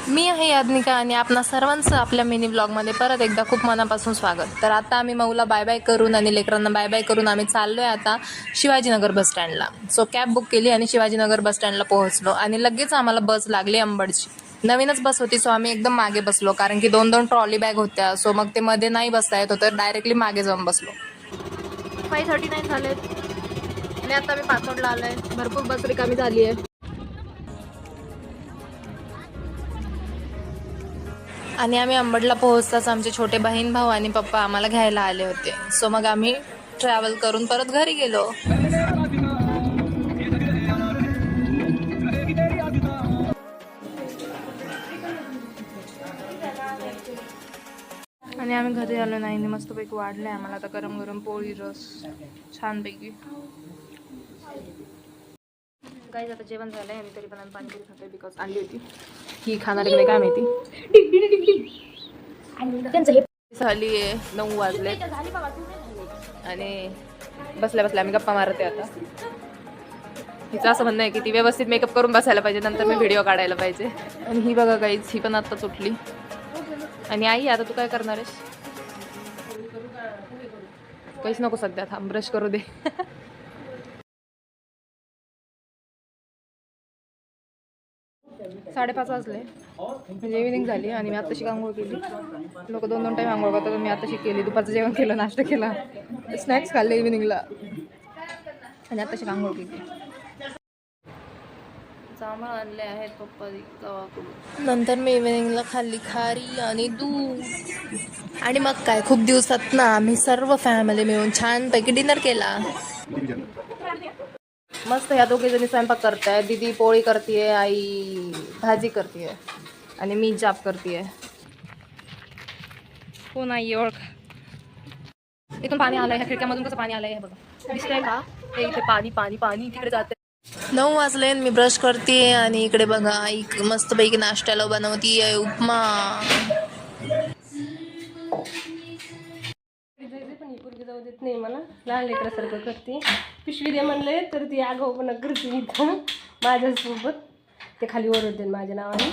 मी आहे याज्ञिका आणि आपणा सर्वांचं आपल्या मिनी ब्लॉगमध्ये परत एकदा खूप मनापासून स्वागत. तर आता आम्ही मऊला बाय बाय करून आणि लेकरांना बाय बाय करून आम्ही चाललो आहे आता शिवाजीनगर बसस्टँडला. सो कॅब बुक केली आणि शिवाजीनगर बसस्टँडला पोहोचलो आणि लगेच आम्हाला बस लागली अंबडची. नवीनच बस होती, सो आम्ही एकदम मागे बसलो कारण की 2-2 ट्रॉली बॅग होत्या. सो मग ते मध्ये नाही बसता येत होतं, डायरेक्टली मागे जाऊन बसलो. 5:39 झालेत आणि आता मी पाचोडला आलो आहे. भरपूर बस रिकामी झाली आहे आणि आम्ही अंबडला पोहोचताच आमचे छोटे बहीण भाऊ आणि पप्पा आम्हाला घ्यायला आले होते. सो मग आम्ही ट्रॅव्हल करून परत घरी गेलो. आणि आम्ही घरी आलो नाही, मस्तपैकी वाढले आम्हाला आता गरम गरम पोळी रस छानपैकी. काही आता जेवण झालंय आणि तरी पण आम्ही पाणीपुरी खातोय बिकॉज आणली होती. ही खाणार की नाही काय माहिती. झाली आहे 9 वाजले आणि बसल्या बसल्या आम्ही गप्पा मारते. आता हिचं असं म्हणणं आहे की ती व्यवस्थित मेकअप करून बसायला पाहिजे, नंतर मी व्हिडिओ काढायला पाहिजे. आणि ही बघा काहीच, ही पण आत्ताच उठली. आणि आई आता तू काय करणार आहेस? काहीच नको सध्या, थांब ब्रश करू दे. 5:30 वाजले म्हणजे इव्हिनिंग झाली आणि मी आत्ताशी आंघोळ केली. लोक 2-2 टाईम आंघोळ करतात, मी आत्ताशी केली. दुपारचं जेवण केलं, नाश्ता केला, स्नॅक्स खाल्ले इव्हिनिंगला आणि आत्ताशी आंघोळ केली. जांभळ आणले आहेत पप्पा गावाकडून. नंतर मी इव्हिनिंगला खाल्ली खारी आणि दूध. आणि मग काय, खूप दिवसात ना आम्ही सर्व फॅमिली मिळून छानपैकी डिनर केला. मस्त ह्या दोघी जणी स्वयंपाक करताय. दीदी पोळी करतेय, आई भाजी करतेय आणि मी जाप करतेय. कोण आई ओळख? इथून पाणी आलंय, ह्या खिडक्यामधून कसं पाणी आलंय हे बघा, दिसतंय का? हे इथे पाणी पाणी पाणी तिकडे जाते. 9 वाजले, मी ब्रश करते आणि इकडे बघा आई मस्तपैकी नाश्त्याला बनवतीये उपमा. पण ही पोरगी जाऊ देत नाही मला, लहान लेकरासारखं करते. पिशवी दे म्हणले तर ती आगाऊपणा करते इथं माझ्यासोबत. ते खाली ओरडते माझ्या नावाने.